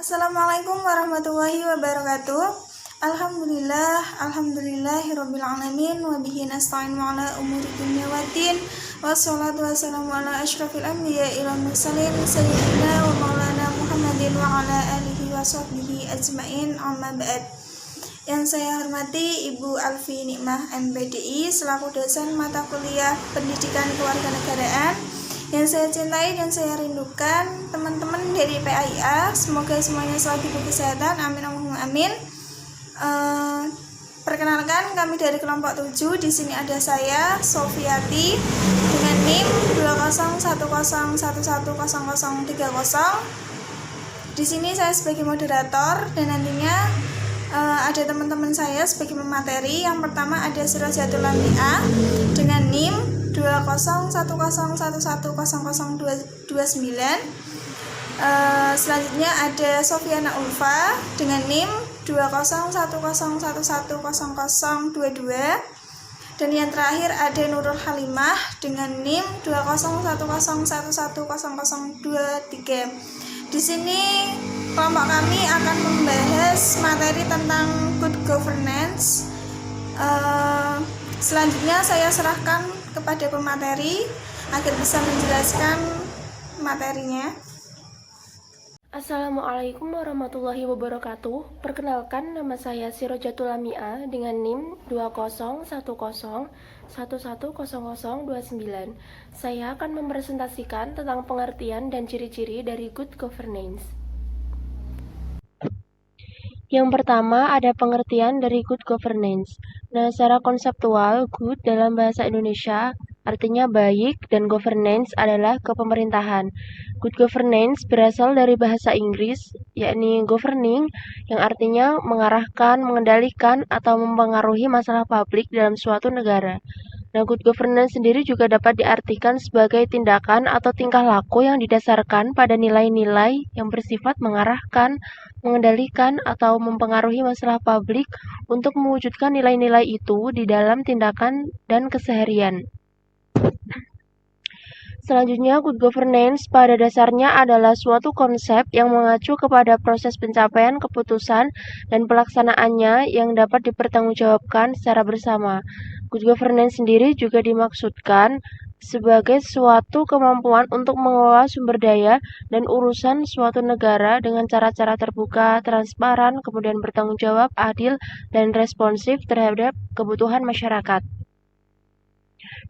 Assalamualaikum warahmatullahi wabarakatuh. Alhamdulillahirabbil alamin wa bihi nasta'in ala umuri dunya waddin. Wassalatu wassalamu ala asyrafil anbiya'i wal mursalin sayyidina wa maulana Muhammadin wa ala alihi wa sahbihi ajmain. Amma ba'd. Yang saya hormati Ibu Alfi Nikmah MPDI selaku dosen mata kuliah Pendidikan Kewarganegaraan. Yang saya cintai dan saya rindukan teman-teman dari PAIA, semoga semuanya selalu diberi kesehatan, amin Allahumma amin. Perkenalkan, kami dari kelompok 7. Di sini ada saya Sofiati dengan NIM 20111110030. Di sini saya sebagai moderator dan nantinya ada teman-teman saya sebagai pemateri. Yang pertama ada Sirojatul Lamia dengan NIM 201110029. Selanjutnya ada Sofiana Ulfa dengan NIM 201110022. Dan yang terakhir ada Nurul Halimah dengan NIM 201110023. Di sini kelompok kami akan membahas materi tentang good governance. Selanjutnya saya serahkan kepada pemateri agar bisa menjelaskan materinya. Assalamualaikum warahmatullahi wabarakatuh. Perkenalkan, nama saya Sirojatul Lamia dengan NIM 201110029. Saya akan mempresentasikan tentang pengertian dan ciri-ciri dari good governance. Yang pertama ada pengertian dari good governance. Nah, secara konseptual, good dalam bahasa Indonesia artinya baik dan governance adalah kepemerintahan. Good governance berasal dari bahasa Inggris, yakni governing, yang artinya mengarahkan, mengendalikan, atau mempengaruhi masalah publik dalam suatu negara. Nah, good governance sendiri juga dapat diartikan sebagai tindakan atau tingkah laku yang didasarkan pada nilai-nilai yang bersifat mengarahkan, mengendalikan, atau mempengaruhi masalah publik untuk mewujudkan nilai-nilai itu di dalam tindakan dan keseharian. Selanjutnya, good governance pada dasarnya adalah suatu konsep yang mengacu kepada proses pencapaian keputusan dan pelaksanaannya yang dapat dipertanggungjawabkan secara bersama. Good governance sendiri juga dimaksudkan sebagai suatu kemampuan untuk mengelola sumber daya dan urusan suatu negara dengan cara-cara terbuka, transparan, kemudian bertanggung jawab, adil, dan responsif terhadap kebutuhan masyarakat.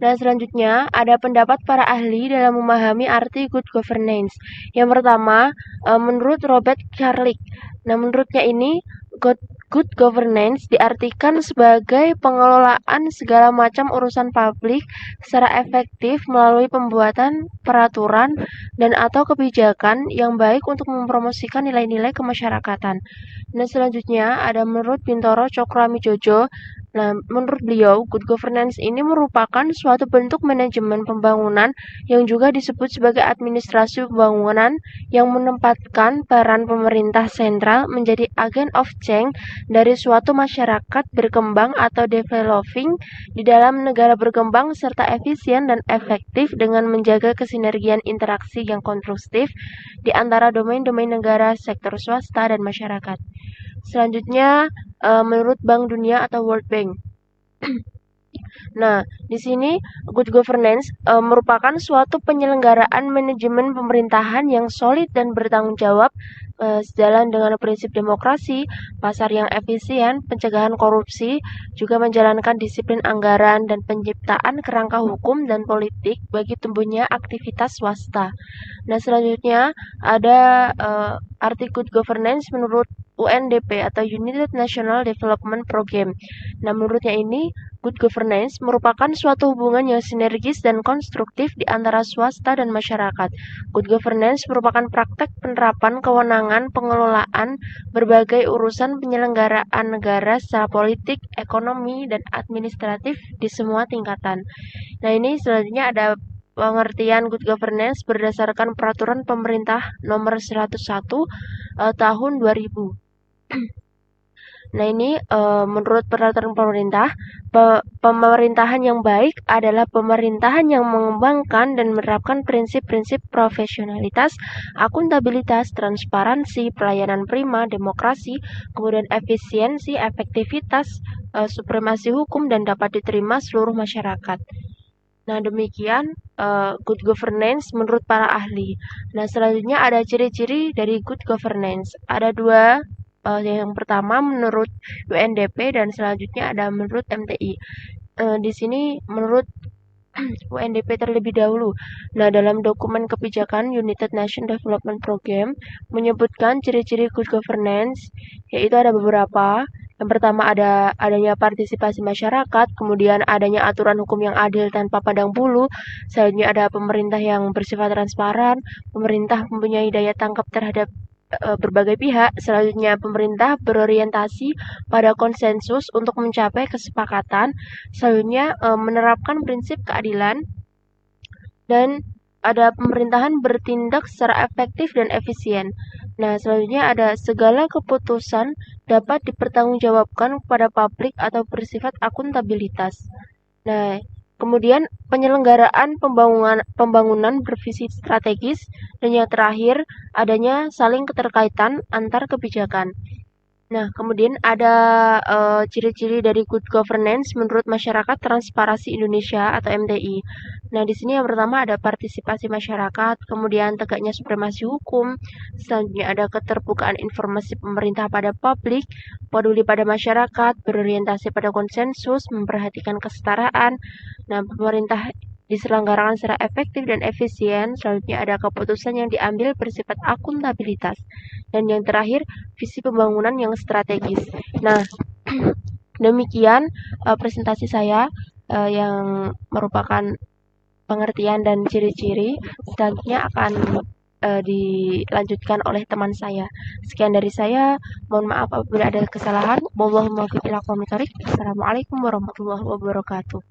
Nah, selanjutnya ada pendapat para ahli dalam memahami arti good governance. Yang pertama, menurut Robert Carlick. Nah, menurutnya ini good governance diartikan sebagai pengelolaan segala macam urusan publik secara efektif melalui pembuatan peraturan dan atau kebijakan yang baik untuk mempromosikan nilai-nilai kemasyarakatan. Nah, selanjutnya ada menurut Bintoro Cokroamidjojo. Nah, menurut beliau, good governance ini merupakan suatu bentuk manajemen pembangunan yang juga disebut sebagai administrasi pembangunan yang menempatkan peran pemerintah sentral menjadi agent of change dari suatu masyarakat berkembang atau developing di dalam negara berkembang serta efisien dan efektif dengan menjaga kesinergian interaksi yang konstruktif di antara domain-domain negara, sektor swasta, dan masyarakat. Selanjutnya, menurut Bank Dunia atau World Bank. Nah, di sini good governance merupakan suatu penyelenggaraan manajemen pemerintahan yang solid dan bertanggung jawab sejalan dengan prinsip demokrasi, pasar yang efisien, pencegahan korupsi, juga menjalankan disiplin anggaran dan penciptaan kerangka hukum dan politik bagi tumbuhnya aktivitas swasta. Nah, selanjutnya ada arti good governance menurut UNDP atau United National Development Program. Nah, menurutnya ini, good governance merupakan suatu hubungan yang sinergis dan konstruktif di antara swasta dan masyarakat. Good governance merupakan praktek penerapan kewenangan pengelolaan berbagai urusan penyelenggaraan negara secara politik, ekonomi, dan administratif di semua tingkatan. Nah, ini selanjutnya ada pengertian good governance berdasarkan Peraturan Pemerintah Nomor 101 Tahun 2000. Nah, ini menurut peraturan pemerintah, pemerintahan yang baik adalah pemerintahan yang mengembangkan dan menerapkan prinsip-prinsip profesionalitas, akuntabilitas, transparansi, pelayanan prima, demokrasi, kemudian efisiensi, efektivitas, supremasi hukum, dan dapat diterima seluruh masyarakat. Nah, demikian good governance menurut para ahli. Nah, selanjutnya ada ciri-ciri dari good governance. Ada dua, yang pertama menurut UNDP dan selanjutnya ada menurut MTI. Di sini menurut UNDP terlebih dahulu. Nah, dalam dokumen kebijakan United Nations Development Program menyebutkan ciri-ciri good governance, yaitu ada beberapa. Yang pertama adanya partisipasi masyarakat, kemudian adanya aturan hukum yang adil tanpa pandang bulu, selanjutnya ada pemerintah yang bersifat transparan, pemerintah mempunyai daya tangkap terhadap berbagai pihak, selanjutnya pemerintah berorientasi pada konsensus untuk mencapai kesepakatan, selanjutnya menerapkan prinsip keadilan, dan ada pemerintahan bertindak secara efektif dan efisien. Nah, selanjutnya ada segala keputusan dapat dipertanggungjawabkan kepada publik atau bersifat akuntabilitas. Nah, kemudian penyelenggaraan pembangunan bervisi strategis, dan yang terakhir adanya saling keterkaitan antar kebijakan. Nah, kemudian ada ciri-ciri dari good governance menurut Masyarakat Transparansi Indonesia atau MTI. Nah, di sini yang pertama ada partisipasi masyarakat, kemudian tegaknya supremasi hukum, selanjutnya ada keterbukaan informasi pemerintah pada publik, peduli pada masyarakat, berorientasi pada konsensus, memperhatikan kesetaraan. Nah, pemerintah diselenggarakan secara efektif dan efisien, selanjutnya ada keputusan yang diambil bersifat akuntabilitas. Dan yang terakhir, visi pembangunan yang strategis. Nah, demikian presentasi saya yang merupakan pengertian dan ciri-ciri. Selanjutnya akan dilanjutkan oleh teman saya. Sekian dari saya. Mohon maaf apabila ada kesalahan. Assalamualaikum warahmatullahi wabarakatuh.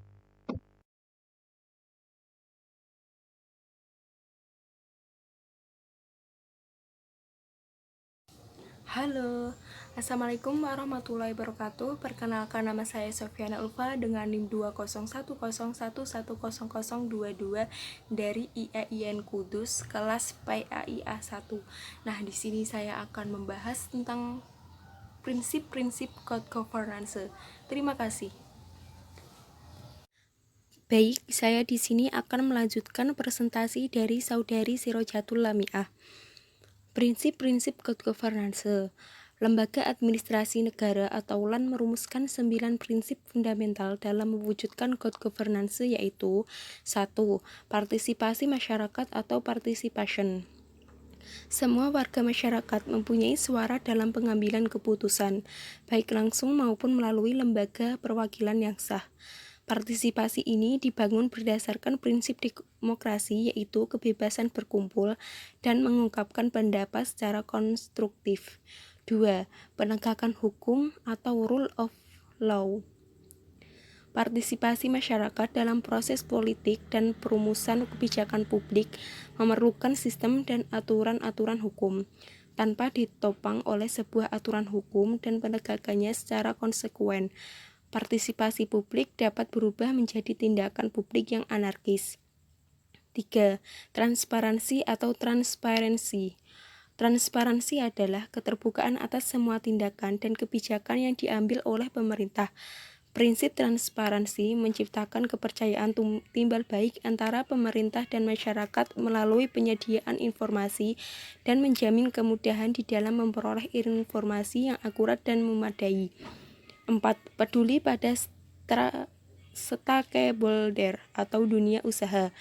Halo, Assalamualaikum warahmatullahi wabarakatuh. Perkenalkan, nama saya Sofiana Ulfa dengan NIM 20101110022 dari IAIN Kudus, kelas PAIA 1. Nah, di sini saya akan membahas tentang prinsip-prinsip good governance. Terima kasih. Baik, saya di sini akan melanjutkan presentasi dari Saudari Sirojatul Lamiah. Prinsip-prinsip good governance. Lembaga Administrasi Negara atau LAN merumuskan 9 prinsip fundamental dalam mewujudkan good governance, yaitu 1. Partisipasi masyarakat atau participation. Semua warga masyarakat mempunyai suara dalam pengambilan keputusan, baik langsung maupun melalui lembaga perwakilan yang sah. Partisipasi ini dibangun berdasarkan prinsip demokrasi, yaitu kebebasan berkumpul dan mengungkapkan pendapat secara konstruktif. 2. Penegakan hukum atau rule of law. Partisipasi masyarakat dalam proses politik dan perumusan kebijakan publik memerlukan sistem dan aturan-aturan hukum, tanpa ditopang oleh sebuah aturan hukum dan penegakannya secara konsekuen. Partisipasi publik dapat berubah menjadi tindakan publik yang anarkis. 3. Transparansi atau transparency. Transparansi adalah keterbukaan atas semua tindakan dan kebijakan yang diambil oleh pemerintah. Prinsip transparansi menciptakan kepercayaan timbal baik antara pemerintah dan masyarakat melalui penyediaan informasi dan menjamin kemudahan di dalam memperoleh informasi yang akurat dan memadai. 4. Peduli pada stakeholder atau dunia usaha.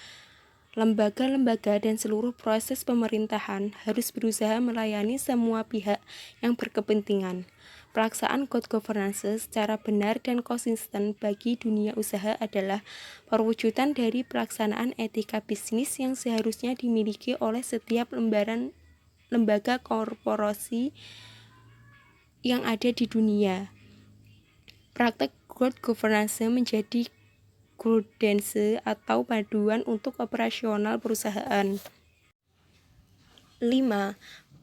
Lembaga-lembaga dan seluruh proses pemerintahan harus berusaha melayani semua pihak yang berkepentingan. Pelaksanaan good governance secara benar dan konsisten bagi dunia usaha adalah perwujudan dari pelaksanaan etika bisnis yang seharusnya dimiliki oleh setiap lembaga korporasi yang ada di dunia. Praktek good governance menjadi guidance atau panduan untuk operasional perusahaan. 5.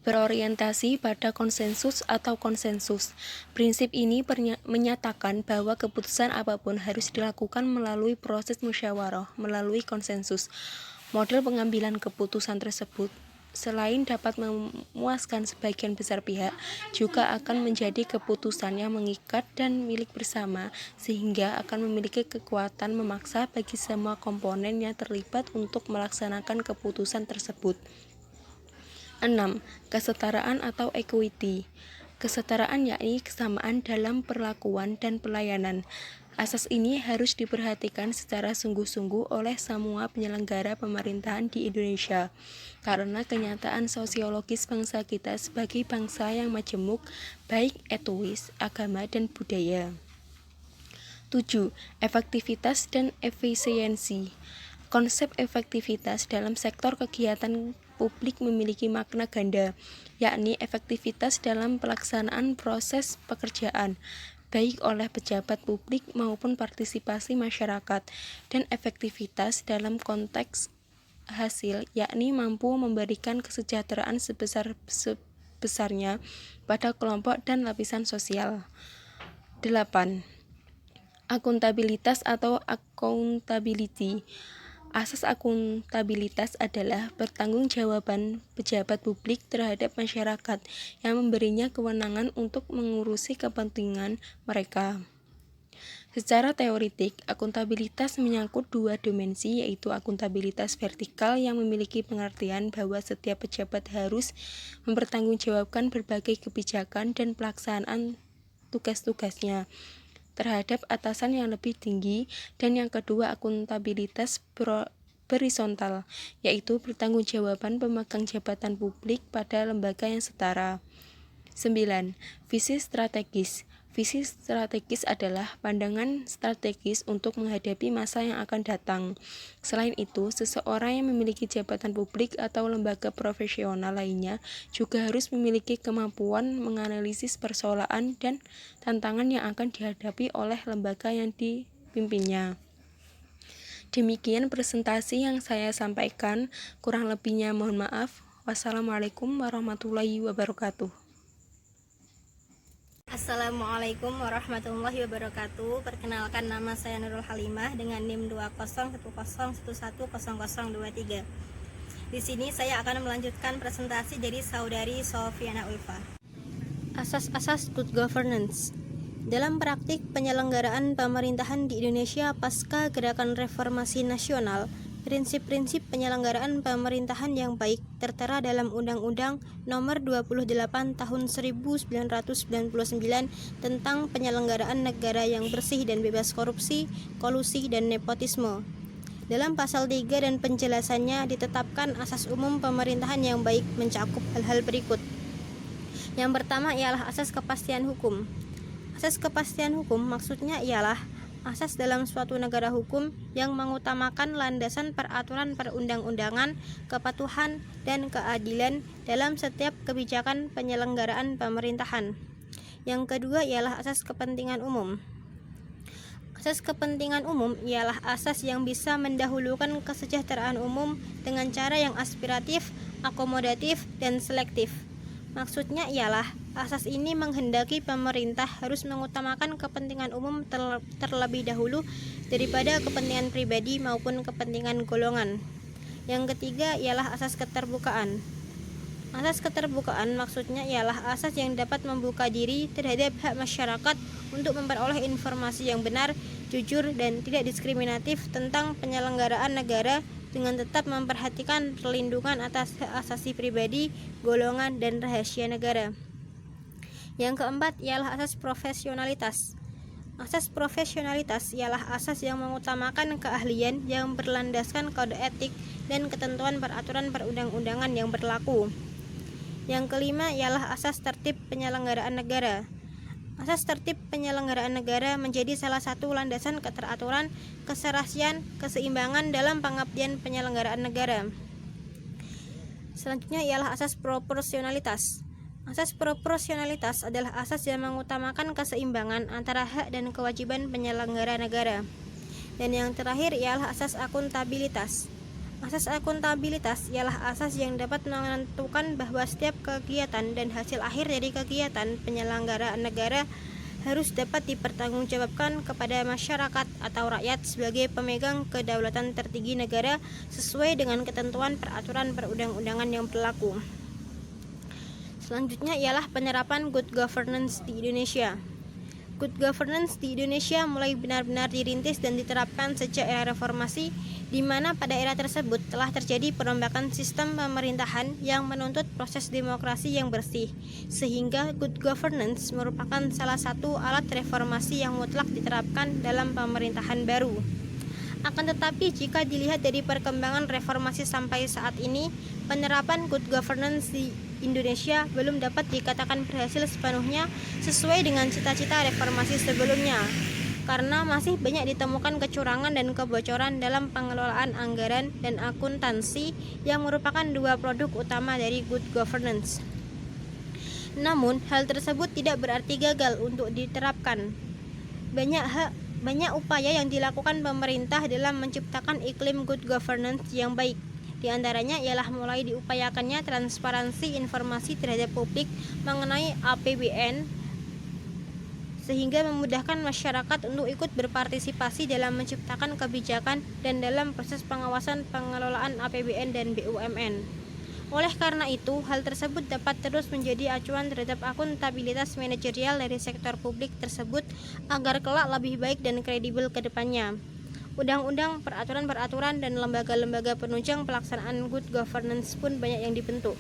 berorientasi pada konsensus atau konsensus. Prinsip ini menyatakan bahwa keputusan apapun harus dilakukan melalui proses musyawarah, melalui konsensus. Model pengambilan keputusan tersebut selain dapat memuaskan sebagian besar pihak, juga akan menjadi keputusan yang mengikat dan milik bersama, sehingga akan memiliki kekuatan memaksa bagi semua komponen yang terlibat untuk melaksanakan keputusan tersebut. 6. Kesetaraan atau equity. Kesetaraan yakni kesamaan dalam perlakuan dan pelayanan. Asas ini harus diperhatikan secara sungguh-sungguh oleh semua penyelenggara pemerintahan di Indonesia, karena kenyataan sosiologis bangsa kita sebagai bangsa yang majemuk, baik etnis, agama, dan budaya. 7. Efektivitas dan efisiensi. Konsep efektivitas dalam sektor kegiatan publik memiliki makna ganda, yakni efektivitas dalam pelaksanaan proses pekerjaan, baik oleh pejabat publik maupun partisipasi masyarakat, dan efektivitas dalam konteks hasil, yakni mampu memberikan kesejahteraan sebesar-besarnya pada kelompok dan lapisan sosial. 8. Akuntabilitas atau accountability. Asas akuntabilitas adalah pertanggungjawaban pejabat publik terhadap masyarakat yang memberinya kewenangan untuk mengurusi kepentingan mereka. Secara teoritik, akuntabilitas menyangkut dua dimensi, yaitu akuntabilitas vertikal yang memiliki pengertian bahwa setiap pejabat harus mempertanggungjawabkan berbagai kebijakan dan pelaksanaan tugas-tugasnya terhadap atasan yang lebih tinggi, dan yang kedua akuntabilitas horizontal, yaitu pertanggungjawaban pemegang jabatan publik pada lembaga yang setara. 9. Visi strategis. Visi strategis adalah pandangan strategis untuk menghadapi masa yang akan datang. Selain itu, seseorang yang memiliki jabatan publik atau lembaga profesional lainnya juga harus memiliki kemampuan menganalisis persoalan dan tantangan yang akan dihadapi oleh lembaga yang dipimpinnya. Demikian presentasi yang saya sampaikan, kurang lebihnya mohon maaf. Wassalamualaikum warahmatullahi wabarakatuh. Assalamualaikum warahmatullahi wabarakatuh. Perkenalkan, nama saya Nurul Halimah dengan NIM 201110023. Di sini saya akan melanjutkan presentasi dari saudari Sofiana Ulfa. Asas-asas good governance. Dalam praktik penyelenggaraan pemerintahan di Indonesia pasca Gerakan Reformasi Nasional, prinsip-prinsip penyelenggaraan pemerintahan yang baik tertera dalam Undang-Undang Nomor 28 Tahun 1999 tentang penyelenggaraan negara yang bersih dan bebas korupsi, kolusi, dan nepotisme. Dalam pasal 3 dan penjelasannya ditetapkan asas umum pemerintahan yang baik mencakup hal-hal berikut. Yang pertama ialah asas kepastian hukum. Asas kepastian hukum maksudnya ialah asas dalam suatu negara hukum yang mengutamakan landasan peraturan perundang-undangan, kepatuhan, dan keadilan dalam setiap kebijakan penyelenggaraan pemerintahan. Yang kedua ialah asas kepentingan umum. Asas kepentingan umum ialah asas yang bisa mendahulukan kesejahteraan umum dengan cara yang aspiratif, akomodatif, dan selektif. Maksudnya ialah asas ini menghendaki pemerintah harus mengutamakan kepentingan umum terlebih dahulu daripada kepentingan pribadi maupun kepentingan golongan. Yang ketiga ialah asas keterbukaan. Asas keterbukaan maksudnya ialah asas yang dapat membuka diri terhadap hak masyarakat untuk memperoleh informasi yang benar, jujur, dan tidak diskriminatif tentang penyelenggaraan negara dengan tetap memperhatikan perlindungan atas hak asasi pribadi, golongan, dan rahasia negara. Yang keempat ialah asas profesionalitas. Asas profesionalitas ialah asas yang mengutamakan keahlian yang berlandaskan kode etik dan ketentuan peraturan perundang-undangan yang berlaku. Yang kelima ialah asas tertib penyelenggaraan negara. Asas tertib penyelenggaraan negara menjadi salah satu landasan keteraturan, keserasian, keseimbangan dalam pengabdian penyelenggaraan negara. Selanjutnya ialah asas proporsionalitas. Asas proporsionalitas adalah asas yang mengutamakan keseimbangan antara hak dan kewajiban penyelenggara negara. Dan yang terakhir ialah asas akuntabilitas. Asas akuntabilitas ialah asas yang dapat menentukan bahwa setiap kegiatan dan hasil akhir dari kegiatan penyelenggaraan negara harus dapat dipertanggungjawabkan kepada masyarakat atau rakyat sebagai pemegang kedaulatan tertinggi negara sesuai dengan ketentuan peraturan perundang-undangan yang berlaku. Selanjutnya ialah penerapan good governance di Indonesia. Good governance di Indonesia mulai benar-benar dirintis dan diterapkan sejak era reformasi, di mana pada era tersebut telah terjadi perombakan sistem pemerintahan yang menuntut proses demokrasi yang bersih, sehingga good governance merupakan salah satu alat reformasi yang mutlak diterapkan dalam pemerintahan baru. Akan tetapi jika dilihat dari perkembangan reformasi sampai saat ini, penerapan good governance di Indonesia belum dapat dikatakan berhasil sepenuhnya sesuai dengan cita-cita reformasi sebelumnya, karena masih banyak ditemukan kecurangan dan kebocoran dalam pengelolaan anggaran dan akuntansi yang merupakan dua produk utama dari good governance. Namun, hal tersebut tidak berarti gagal untuk diterapkan. Banyak upaya yang dilakukan pemerintah dalam menciptakan iklim good governance yang baik. Di antaranya ialah mulai diupayakannya transparansi informasi terhadap publik mengenai APBN, sehingga memudahkan masyarakat untuk ikut berpartisipasi dalam menciptakan kebijakan dan dalam proses pengawasan pengelolaan APBN dan BUMN. Oleh karena itu, hal tersebut dapat terus menjadi acuan terhadap akuntabilitas manajerial dari sektor publik tersebut agar kelak lebih baik dan kredibel ke depannya. Undang-undang, peraturan-peraturan, dan lembaga-lembaga penunjang pelaksanaan good governance pun banyak yang dibentuk.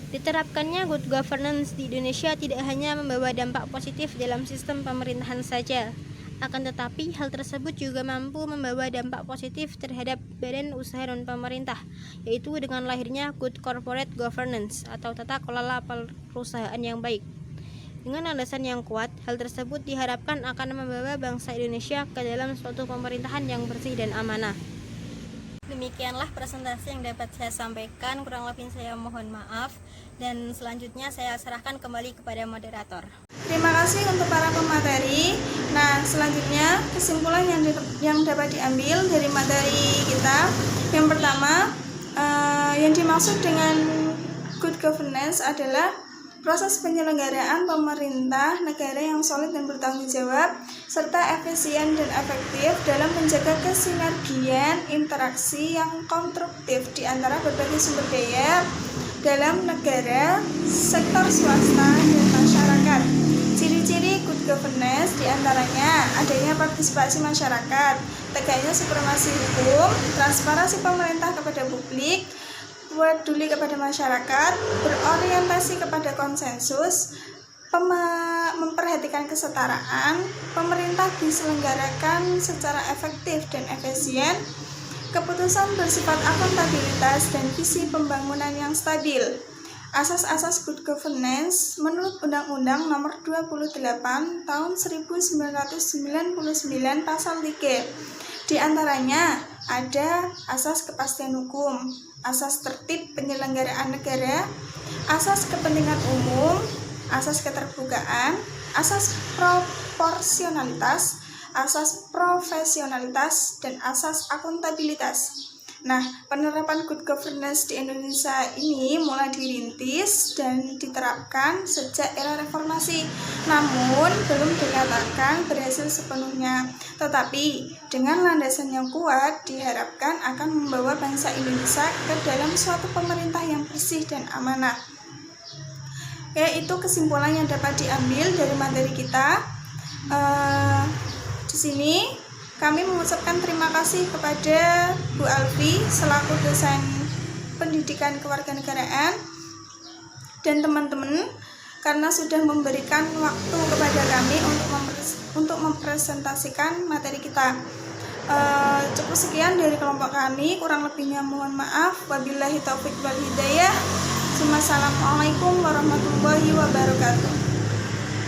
Diterapkannya good governance di Indonesia tidak hanya membawa dampak positif dalam sistem pemerintahan saja, akan tetapi hal tersebut juga mampu membawa dampak positif terhadap badan usaha non-pemerintah, yaitu dengan lahirnya good corporate governance atau tata kelola perusahaan yang baik. Dengan landasan yang kuat, hal tersebut diharapkan akan membawa bangsa Indonesia ke dalam suatu pemerintahan yang bersih dan amanah. Demikianlah presentasi yang dapat saya sampaikan, kurang lebih saya mohon maaf, dan selanjutnya saya serahkan kembali kepada moderator. Terima kasih untuk para pemateri. Nah, selanjutnya kesimpulan yang dapat diambil dari materi kita. Yang pertama, yang dimaksud dengan good governance adalah proses penyelenggaraan pemerintah negara yang solid dan bertanggung jawab, serta efisien dan efektif dalam menjaga kesinergian interaksi yang konstruktif di antara berbagai sumber daya dalam negara, sektor swasta, dan masyarakat. Ciri-ciri good governance diantaranya adanya partisipasi masyarakat, tegaknya supremasi hukum, transparansi pemerintah kepada publik, peduli kepada masyarakat, berorientasi kepada konsensus, memperhatikan kesetaraan, pemerintah diselenggarakan secara efektif dan efisien, keputusan bersifat akuntabilitas, dan visi pembangunan yang stabil. Asas-asas good governance menurut Undang-Undang Nomor 28 Tahun 1999 Pasal 3. Di antaranya ada asas kepastian hukum, asas tertib penyelenggaraan negara, asas kepentingan umum, asas keterbukaan, asas proporsionalitas, asas profesionalitas, dan asas akuntabilitas. Nah, penerapan good governance di Indonesia ini mulai dirintis dan diterapkan sejak era reformasi, namun belum dikatakan berhasil sepenuhnya. Tetapi dengan landasan yang kuat diharapkan akan membawa bangsa Indonesia ke dalam suatu pemerintah yang bersih dan amanah. Yaitu kesimpulan yang dapat diambil dari materi kita. Di sini kami mengucapkan terima kasih kepada Bu Alfi selaku dosen pendidikan kewarganegaraan dan teman-teman karena sudah memberikan waktu kepada kami untuk mempresentasikan materi kita. Cukup sekian dari kelompok kami, kurang lebihnya mohon maaf. Wabillahi taufik wal hidayah. Assalamualaikum warahmatullahi wabarakatuh.